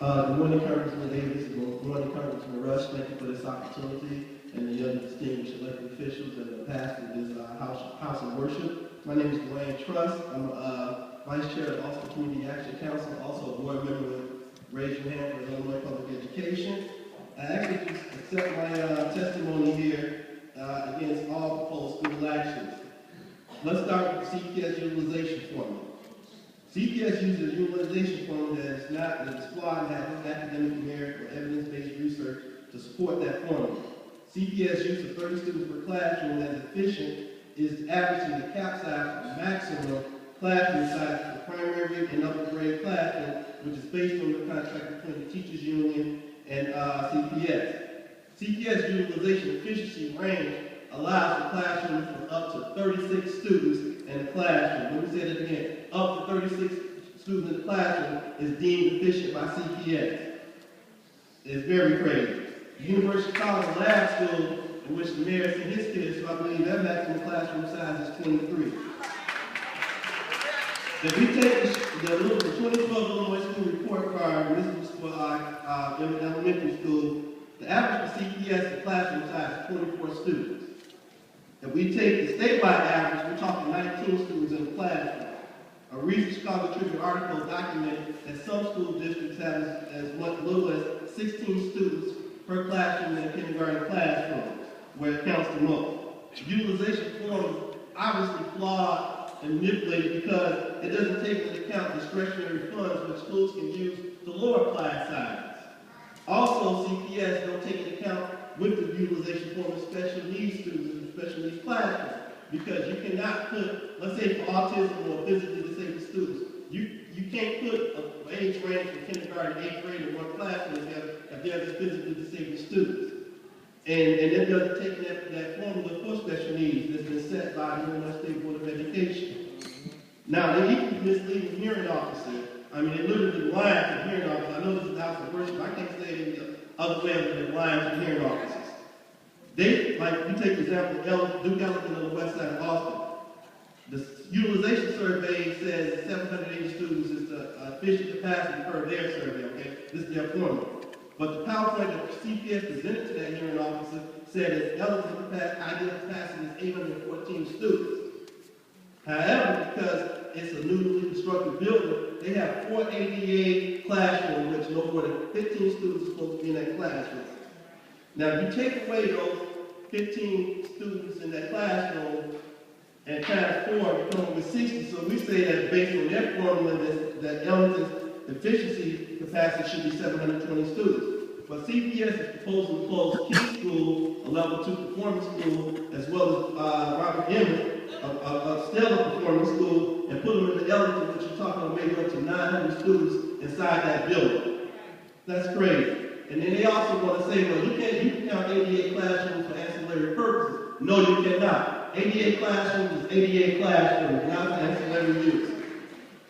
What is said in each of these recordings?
Good morning, Congressman Davis. Good morning, Congressman Rush. Thank you for this opportunity, and the other distinguished elected officials and the pastor of this house of worship. My name is Dwayne Truss. I'm Vice Chair of Austin Community Action Council, also a board member with Raise Your Hand for Illinois Public Education. I actually just accept my testimony here against all proposed school actions. Let's start with the CPS utilization formula. CPS uses a utilization formula that is flawed and has no academic merit or evidence-based research to support that formula. CPS use of 30 students per classroom as efficient is averaging the cap size for the maximum classroom size for primary and upper grade classroom, which is based on the contract between the teachers union and CPS. CPS utilization efficiency range allows for classrooms for up to 36 students in the classroom. Let me say that again. Up to 36 students in the classroom is deemed efficient by CPS. It's very crazy. The University of Chicago Lab School, in which the mayor sent his kids, so I believe their maximum classroom size is 23. If we take the 2012 Illinois School Report Card, and this was for elementary school, the average for CPS, the classroom size is 24 students. If we take the statewide average, we're talking 19 students in the classroom. A recent Chicago Tribune article documented that some school districts have as little as 16 students per classroom in a kindergarten classroom, where it counts the most. Utilization form is obviously flawed and manipulated because it doesn't take into account discretionary funds which schools can use to lower class sizes. Also, CPS don't take into account with the utilization form of special needs students in the special needs classroom. Because you cannot put, let's say for autism or physically disabled students, you can't put an age range from kindergarten to 8th grade in one classroom if there's physically disabled students. And that doesn't take that formula for special needs that's been set by the Illinois State Board of Education. Now, they equally misleading hearing officer. I mean, they literally lying to hearing officers. I know this is the house of worship. I can't say it any other way than they're lying to hearing officers. They, like, you take the example of Duke Ellington on the west side of Austin. The utilization survey says 780 students is the efficient capacity per their survey, okay? This is their formula. But the PowerPoint that CPS presented to that hearing officer said that Ellington's ideal capacity is 814 students. However, because it's a newly constructed building, they have 4 ADA classrooms, which no more than 15 students are supposed to be in that classroom. Now, if you take away those 15 students in that classroom and times 4, you come up with 60. So we say that based on their formula, that Ellington's efficiency capacity should be 720 students. But CPS is proposing to close Key School, a level 2 performance school, as well as Robert A.M.E, a stellar performance school, and put them in the Ellington, which you're talking about maybe up to 900 students inside that building. That's crazy. And then they also want to say, well, you can count 88 classrooms for ancillary purposes. No, you cannot. 88 classrooms is 88 classrooms, not for ancillary use.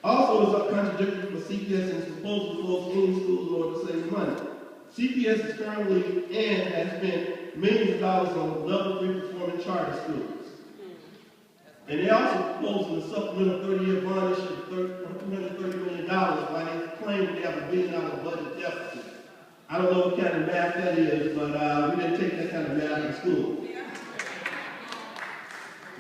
Also, it's contradictory for CPS in its proposal to close any schools in order to save money. CPS is currently and has spent millions of dollars on level 3 performing charter schools. And they also proposing a supplemental 30-year bond issue of $230 million while they claim they have $1 billion budget deficit. I don't know what kind of math that is, but we didn't take that kind of math in school.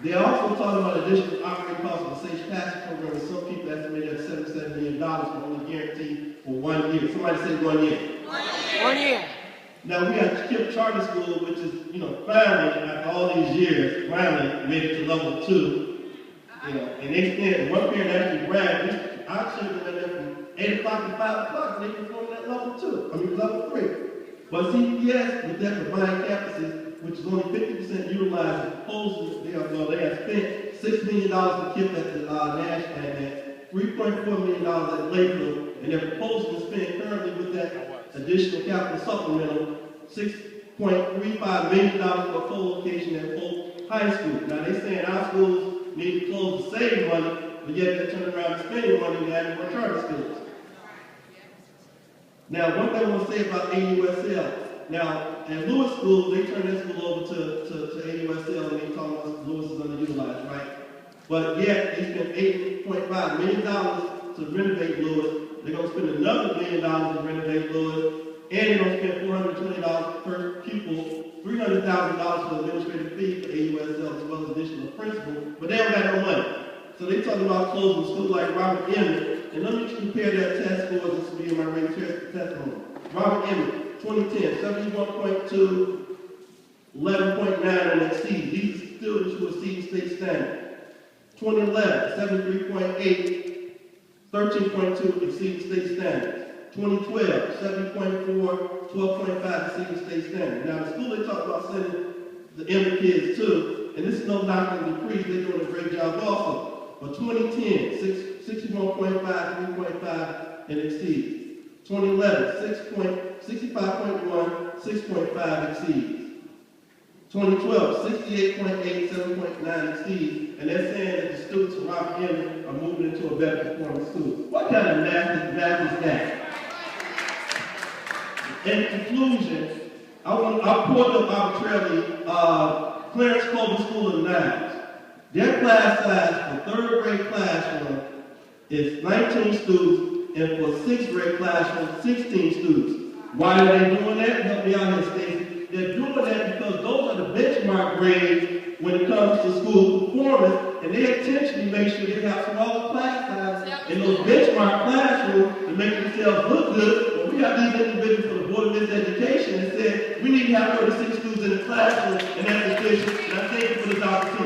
They're also talking about additional operating costs of the Safe Passage program, and some people estimate at $77 million, but only guaranteed for 1 year. Somebody say 1 year. 1 year. Now we have KIPP Charter School, which is, finally, after all these years, finally made it to level 2. And they spent, one parent actually bragged, our children went there from 8 o'clock to 5 o'clock, and they performed at level 2, level 3. But CPS, with their combined campuses, which is only 50% utilized, proposals, they have spent $6 million to KIPP at the Nash and $3.4 million at Lakeville, and their proposal to spend currently with that additional capital supplemental $6.35 million for a full location at Polk High School. Now they're saying our schools need to close to save money, but yet they're turning around and spending money and adding more charter schools. Now, one thing I want to say about AUSL. Now, at Lewis School, they turned that school over to AUSL, and they told us Lewis is underutilized, right? But yet, they spent $8.5 million to renovate Lewis, they're going to spend another $1 million to renovate Lewis, and they're going to spend $420 per pupil, $300,000 for administrative fee for AUSL as well as additional principal, but they don't got no money. So they're talking about closing schools like Robert E.M.E, and let me compare that test scores. This will be in my rating testimony. Robert E.M.E, 2010, 71.2, 11.9 on exceed. These are students who exceed state standard. 2011, 73.8, 13.2 exceed state standards. 2012, 7.4, 12.5 exceeding state standards. Now the school they talk about sending the M kids to, and this is no knock on the decrease, they're doing a great job also. But 2010, 61.5, 3.5, and exceeds. 2011, 65.1, 6.5 exceeds. 2012, 68.8, 7.9 exceeds, and they're saying that the students from Robert E.M.E are moving into a better performing school. What kind of math is that? In conclusion, I pulled up arbitrarily Clarence Clover School of Nines. Their class size for third grade classroom is 19 students, and for 6th grade classroom, 16 students. Why are they doing that? Help me out here, Stacey. They're doing that because those are the benchmark grades when it comes to school performance, and they intentionally make sure they have smaller class sizes in those benchmark classrooms to make themselves look good. But we got these individuals from the Board of Education that said we need to have 36 students in the classroom, and that's efficient. And I thank you for this opportunity.